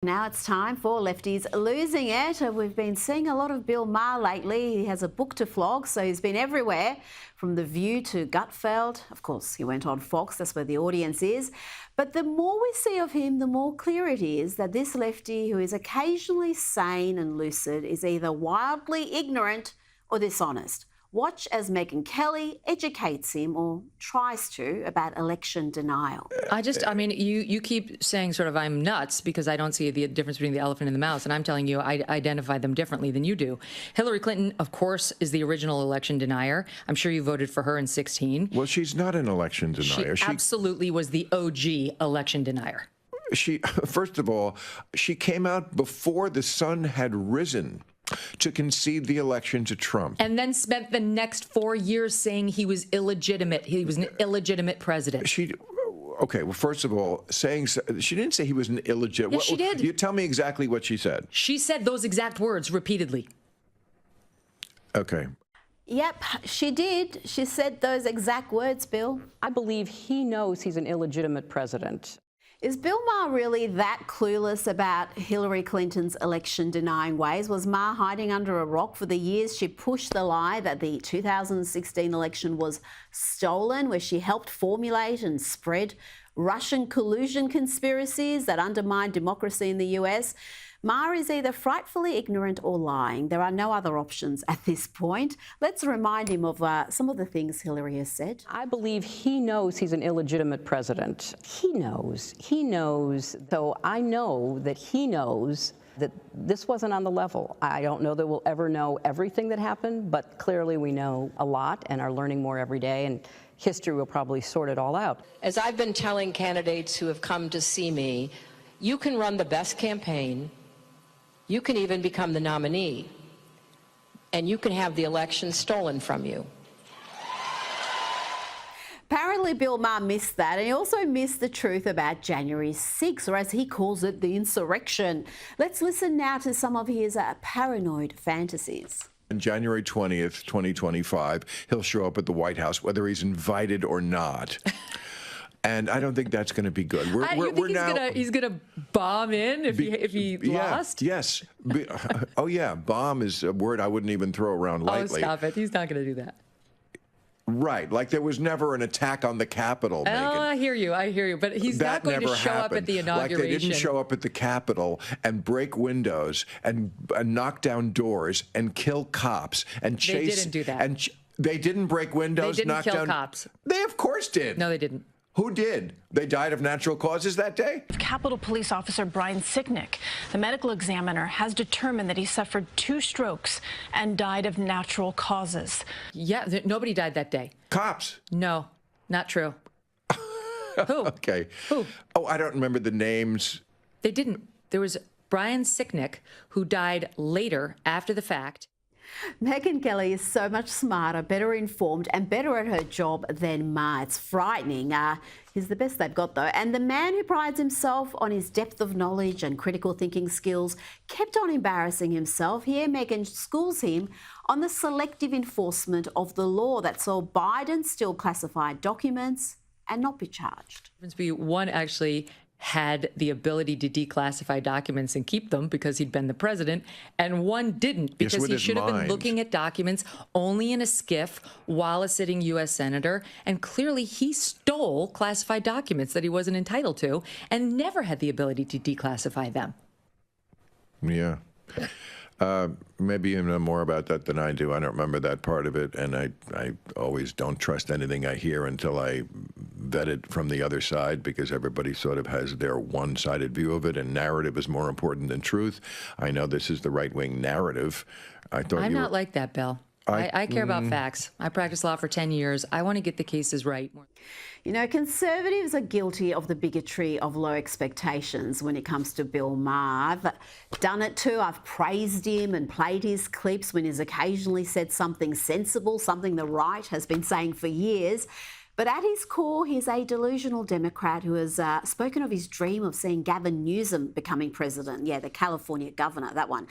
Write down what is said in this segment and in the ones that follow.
Now it's time for Lefties Losing It. We've been seeing a lot of Bill Maher lately. He has a book to flog, so he's been everywhere, from The View to Gutfeld. Of course, he went on Fox, that's where the audience is. But the more we see of him, the more clear it is that this lefty, who is occasionally sane and lucid, is either wildly ignorant or dishonest. Watch as Megyn Kelly educates him, or tries to, about election denial. I mean, you keep saying sort of I'm nuts because I don't see the difference between the elephant and the mouse, and I'm telling you I identify them differently than you do. Hillary Clinton, of course, is the original election denier. I'm sure you voted for her in 2016. Well, she's not an election denier. She absolutely was the OG election denier. First of all, she came out before the sun had risen to concede the election to Trump. And then spent the next 4 years saying he was illegitimate. He was an illegitimate president. Okay, well, first of all, she didn't say he was an illegitimate. Yes, she did. You tell me exactly what she said. She said those exact words repeatedly. Okay. Yep, she did. She said those exact words, Bill. I believe he knows he's an illegitimate president. Is Bill Maher really that clueless about Hillary Clinton's election-denying ways? Was Maher hiding under a rock for the years she pushed the lie that the 2016 election was stolen, where she helped formulate and spread Russian collusion conspiracies that undermined democracy in the US? Maher is either frightfully ignorant or lying. There are no other options at this point. Let's remind him of some of the things Hillary has said. I believe he knows he's an illegitimate president. He knows. So I know that he knows that this wasn't on the level. I don't know that we'll ever know everything that happened, but clearly we know a lot and are learning more every day, and history will probably sort it all out. As I've been telling candidates who have come to see me, you can run the best campaign. You can even become the nominee, and you can have the election stolen from you. Apparently, Bill Maher missed that, and he also missed the truth about January 6th, or as he calls it, the insurrection. Let's listen now to some of his paranoid fantasies. On January 20th, 2025, he'll show up at the White House, whether he's invited or not. And I don't think that's going to be good. He's gonna bomb in if he lost? Yes. Oh, yeah. Bomb is a word I wouldn't even throw around lightly. Oh, stop it. He's not going to do that. Right. Like there was never an attack on the Capitol, Megan. Oh, I hear you. But he's not going to show up at the inauguration. Like they didn't show up at the Capitol and break windows and knock down doors and kill cops and chase. They didn't do that. And they didn't break windows, they didn't knock kill down cops. They of course did. No, they didn't. Who did? They died of natural causes that day? Capitol Police Officer Brian Sicknick, the medical examiner, has determined that he suffered 2 strokes and died of natural causes. Yeah, nobody died that day. Cops? No, not true. Who? Okay. Who? Oh, I don't remember the names. They didn't. There was Brian Sicknick, who died later after the fact. Megyn Kelly is so much smarter, better informed and better at her job than Maher. It's frightening. He's the best they've got, though. And the man who prides himself on his depth of knowledge and critical thinking skills kept on embarrassing himself. Here, Megyn schools him on the selective enforcement of the law that saw Biden still classify documents and not be charged. One actually had the ability to declassify documents and keep them because he'd been the president, and one didn't because he should have been looking at documents only in a skiff while a sitting U.S. senator, and clearly he stole classified documents that he wasn't entitled to and never had the ability to declassify them. Yeah. Maybe you know more about that than I do. I don't remember that part of it, and I always don't trust anything I hear until I vet it from the other side, because everybody sort of has their one-sided view of it, and narrative is more important than truth. I know this is the right-wing narrative. I'm not like that, Bill. I care about facts. I practiced law for 10 years. I want to get the cases right. You know, Conservatives are guilty of the bigotry of low expectations when it comes to Bill Maher. I've done it too. I've praised him and played his clips when he's occasionally said something sensible, something the right has been saying for years. But at his core, he's a delusional Democrat who has spoken of his dream of seeing Gavin Newsom becoming president. Yeah, the California governor, that one.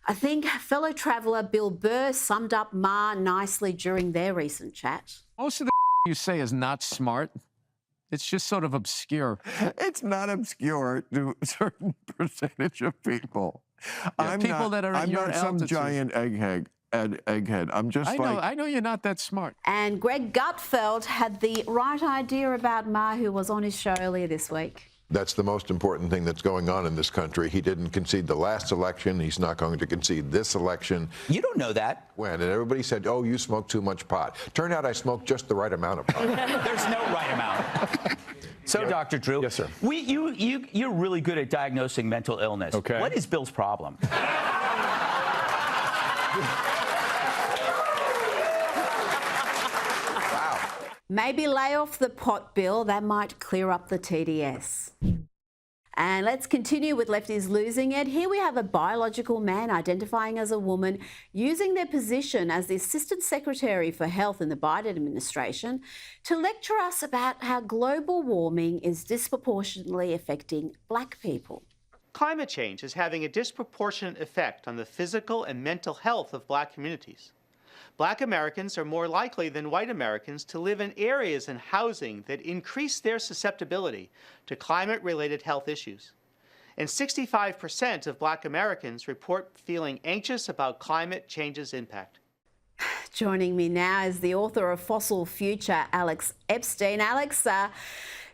I think fellow traveller Bill Burr summed up Maher nicely during their recent chat. Most of the you say is not smart. It's just sort of obscure. It's not obscure to a certain percentage of people. Yeah, people that are at your I'm not some altitude. giant egghead. I'm just I know you're not that smart. And Greg Gutfeld had the right idea about Maher, who was on his show earlier this week. That's the most important thing that's going on in this country. He didn't concede the last election. He's not going to concede this election. You don't know that. When? And everybody said, oh, you smoke too much pot. Turned out I smoked just the right amount of pot. There's no right amount. So, Yeah. Dr. Drew, Yes, sir. You're really good at diagnosing mental illness. Okay. What is Bill's problem? Maybe lay off the pot bill. That might clear up the TDS. And let's continue with lefties losing it. Here we have a biological man identifying as a woman using their position as the Assistant Secretary for Health in the Biden administration to lecture us about how global warming is disproportionately affecting Black people. Climate change is having a disproportionate effect on the physical and mental health of Black communities. Black Americans are more likely than white Americans to live in areas and housing that increase their susceptibility to climate-related health issues. And 65% of Black Americans report feeling anxious about climate change's impact. Joining me now is the author of Fossil Future, Alex Epstein. Alex,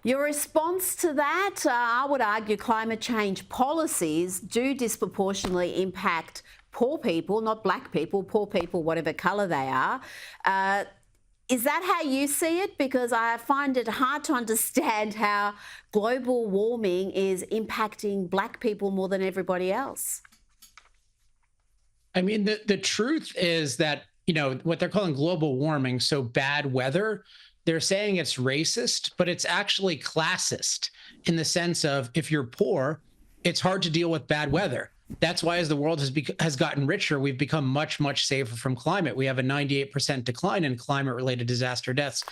your response to that, I would argue climate change policies do disproportionately impact poor people, not Black people, poor people, whatever colour they are. Is that how you see it? Because I find it hard to understand how global warming is impacting Black people more than everybody else. I mean, the truth is that, you know, what they're calling global warming, so bad weather, they're saying it's racist, but it's actually classist in the sense of if you're poor, it's hard to deal with bad weather. That's why as the world has gotten richer, we've become much, much safer from climate. We have a 98% decline in climate-related disaster deaths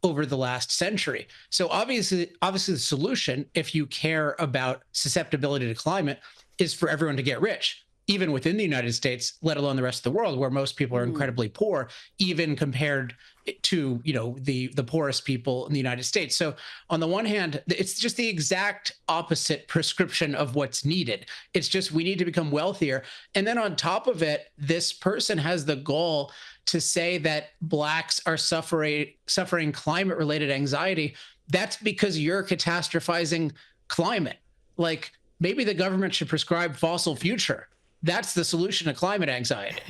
over the last century. So obviously the solution, if you care about susceptibility to climate, is for everyone to get rich, even within the United States, let alone the rest of the world, where most people are incredibly poor, even compared to, you know, the poorest people in the United States. So on the one hand, it's just the exact opposite prescription of what's needed. It's just we need to become wealthier. And then on top of it, this person has the goal to say that Blacks are suffering climate-related anxiety. That's because you're catastrophizing climate. Like, maybe the government should prescribe fossil future. That's the solution to climate anxiety.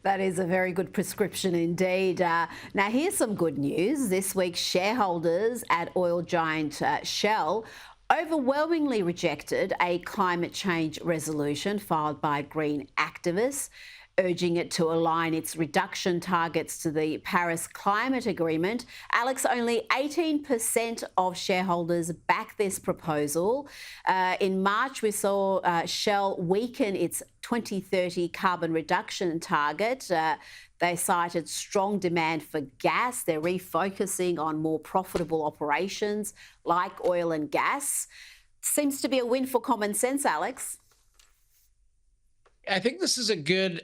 That is a very good prescription indeed. Now, here's some good news. This week, shareholders at oil giant Shell overwhelmingly rejected a climate change resolution filed by green activists, urging it to align its reduction targets to the Paris Climate Agreement. Alex, only 18% of shareholders back this proposal. In March, we saw Shell weaken its 2030 carbon reduction target. They cited strong demand for gas. They're refocusing on more profitable operations like oil and gas. Seems to be a win for common sense, Alex. I think this is a good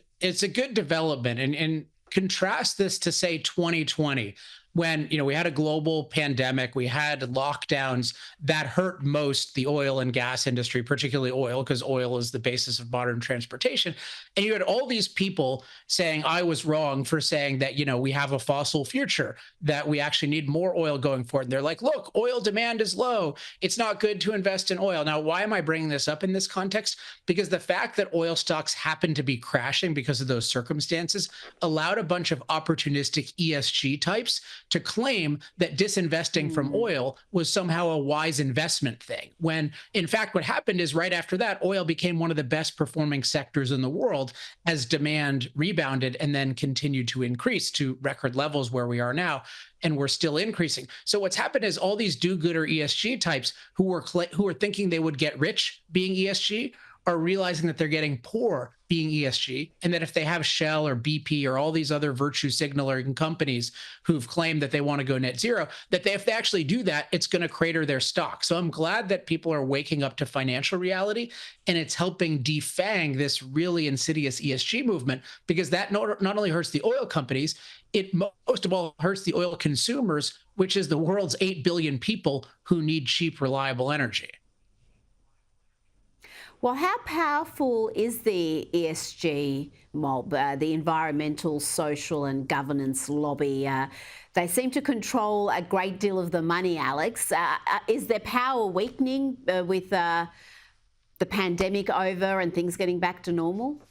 development, and contrast this to, say, 2020, when, you know, we had a global pandemic, we had lockdowns that hurt most the oil and gas industry, particularly oil, because oil is the basis of modern transportation. And you had all these people saying, I was wrong for saying that, you know, we have a fossil future, that we actually need more oil going forward. And they're like, look, oil demand is low. It's not good to invest in oil. Now, why am I bringing this up in this context? Because the fact that oil stocks happen to be crashing because of those circumstances allowed a bunch of opportunistic ESG types to claim that disinvesting from oil was somehow a wise investment thing, when in fact what happened is right after that, oil became one of the best performing sectors in the world as demand rebounded and then continued to increase to record levels where we are now. And we're still increasing. So what's happened is all these do-gooder ESG types who were thinking they would get rich being ESG are realizing that they're getting poor being ESG, and that if they have Shell or BP or all these other virtue signaling companies who've claimed that they want to go net zero, that if they actually do that, it's going to crater their stock. So I'm glad that people are waking up to financial reality, and it's helping defang this really insidious ESG movement, because that not only hurts the oil companies, it most of all hurts the oil consumers, which is the world's 8 billion people who need cheap, reliable energy. Well, how powerful is the ESG mob, the environmental, social and governance lobby? They seem to control a great deal of the money, Alex. Is their power weakening with the pandemic over and things getting back to normal?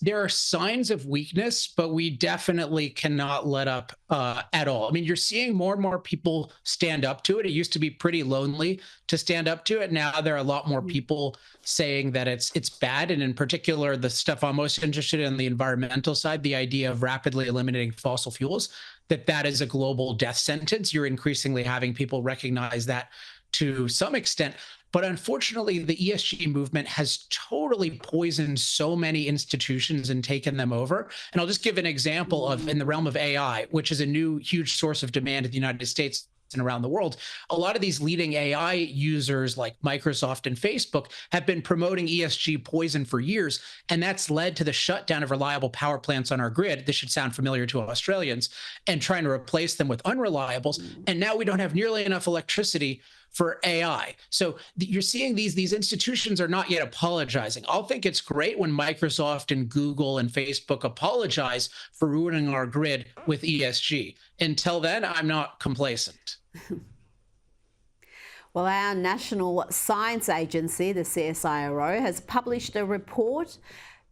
There are signs of weakness, but we definitely cannot let up at all. I mean, you're seeing more and more people stand up to it. It used to be pretty lonely to stand up to it. Now there are a lot more people saying that it's bad. And in particular, the stuff I'm most interested in, the environmental side, the idea of rapidly eliminating fossil fuels, that is a global death sentence. You're increasingly having people recognize that to some extent. But unfortunately, the ESG movement has totally poisoned so many institutions and taken them over. And I'll just give an example of in the realm of AI, which is a new huge source of demand in the United States and around the world. A lot of these leading AI users like Microsoft and Facebook have been promoting ESG poison for years, and that's led to the shutdown of reliable power plants on our grid. This should sound familiar to Australians, and trying to replace them with unreliables. And now we don't have nearly enough electricity for AI. So you're seeing these institutions are not yet apologizing. I'll think it's great when Microsoft and Google and Facebook apologize for ruining our grid with ESG. Until then, I'm not complacent. Well, our National Science Agency, the CSIRO, has published a report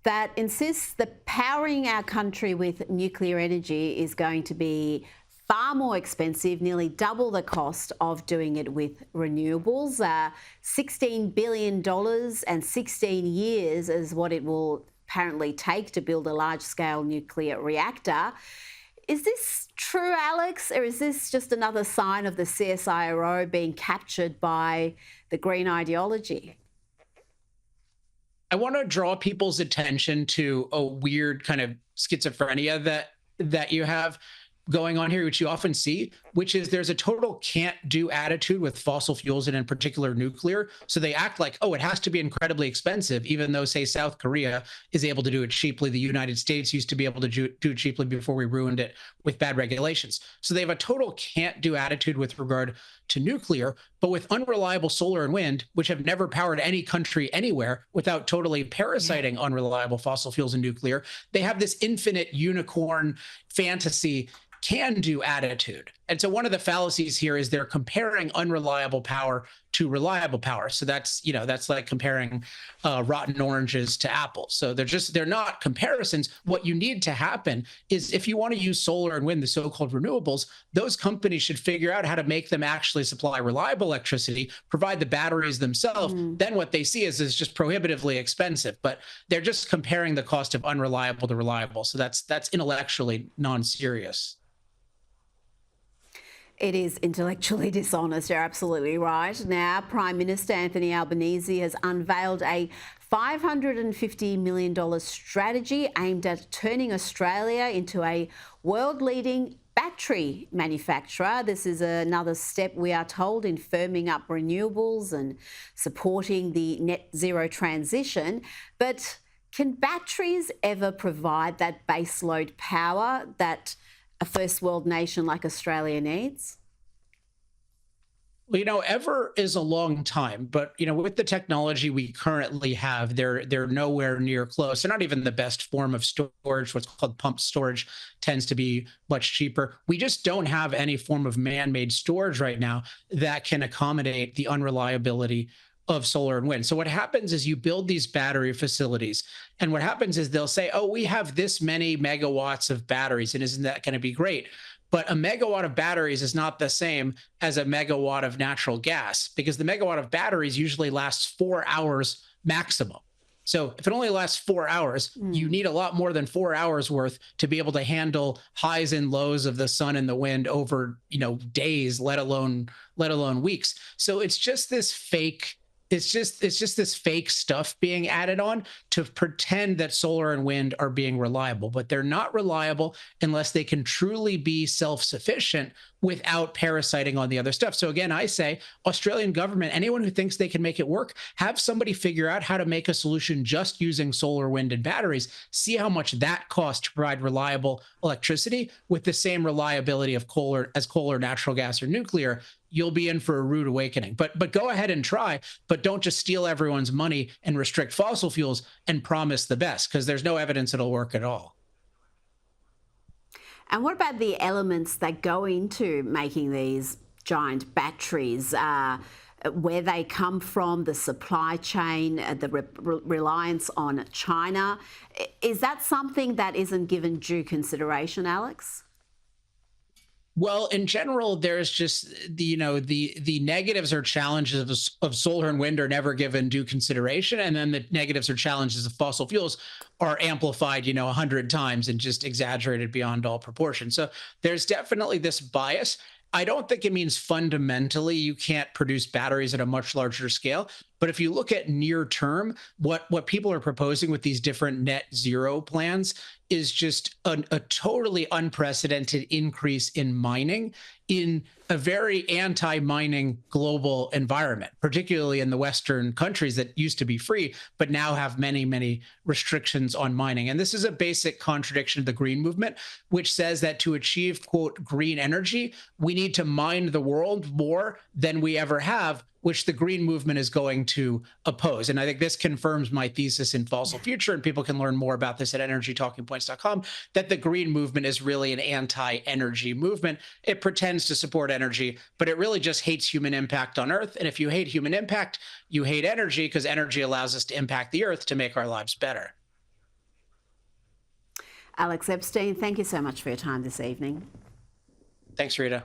that insists that powering our country with nuclear energy is going to be far more expensive, nearly double the cost of doing it with renewables. $16 billion and 16 years is what it will apparently take to build a large-scale nuclear reactor. Is this true, Alex, or is this just another sign of the CSIRO being captured by the green ideology? I want to draw people's attention to a weird kind of schizophrenia that you have going on here, which you often see, which is there's a total can't-do attitude with fossil fuels and in particular nuclear. So they act like, oh, it has to be incredibly expensive, even though, say, South Korea is able to do it cheaply. The United States used to be able to do it cheaply before we ruined it with bad regulations. So they have a total can't-do attitude with regard to nuclear, but with unreliable solar and wind, which have never powered any country anywhere without totally parasiting unreliable fossil fuels and nuclear, they have this infinite unicorn fantasy can-do attitude. And so one of the fallacies here is they're comparing unreliable power to reliable power. So that's like comparing rotten oranges to apples. So they're not comparisons. What you need to happen is if you want to use solar and wind, the so-called renewables, those companies should figure out how to make them actually supply reliable electricity, provide the batteries themselves. Then what they see is just prohibitively expensive. But they're just comparing the cost of unreliable to reliable. So that's intellectually non-serious. It is intellectually dishonest, you're absolutely right. Now, Prime Minister Anthony Albanese has unveiled a $550 million strategy aimed at turning Australia into a world-leading battery manufacturer. This is another step, we are told, in firming up renewables and supporting the net zero transition. But can batteries ever provide that baseload power that a first world nation like Australia needs? Well, ever is a long time, but with the technology we currently have, they're nowhere near close. They're not even the best form of storage. What's called pumped storage tends to be much cheaper. We just don't have any form of man-made storage right now that can accommodate the unreliability of solar and wind. So what happens is you build these battery facilities, and what happens is they'll say, oh, we have this many megawatts of batteries, and isn't that going to be great? But a megawatt of batteries is not the same as a megawatt of natural gas, because the megawatt of batteries usually lasts 4 hours maximum. So if it only lasts 4 hours, you need a lot more than 4 hours worth to be able to handle highs and lows of the sun and the wind over, days, let alone weeks. So it's just this fake It's just this fake stuff being added on to pretend that solar and wind are being reliable, but they're not reliable unless they can truly be self-sufficient without parasiting on the other stuff. So again, I say, Australian government, anyone who thinks they can make it work, have somebody figure out how to make a solution just using solar, wind, and batteries. See how much that costs to provide reliable electricity with the same reliability of coal or natural gas or nuclear. You'll be in for a rude awakening. But go ahead and try, but don't just steal everyone's money and restrict fossil fuels and promise the best, because there's no evidence it'll work at all. And what about the elements that go into making these giant batteries? Where they come from, the supply chain, the reliance on China. Is that something that isn't given due consideration, Alex? Well, in general, there's just the negatives or challenges of solar and wind are never given due consideration, and then the negatives or challenges of fossil fuels are amplified 100 times and just exaggerated beyond all proportion. So there's definitely this bias. I don't think it means fundamentally you can't produce batteries at a much larger scale. But if you look at near term, what people are proposing with these different net zero plans is just a totally unprecedented increase in mining in a very anti-mining global environment, particularly in the Western countries that used to be free, but now have many, many restrictions on mining. And this is a basic contradiction of the green movement, which says that to achieve, quote, green energy, we need to mine the world more than we ever have, which the green movement is going to oppose. And I think this confirms my thesis in Fossil Future, and people can learn more about this at energytalkingpoints.com, that the green movement is really an anti-energy movement. It pretends to support energy, but it really just hates human impact on Earth. And if you hate human impact, you hate energy, because energy allows us to impact the Earth to make our lives better. Alex Epstein, thank you so much for your time this evening. Thanks, Rita.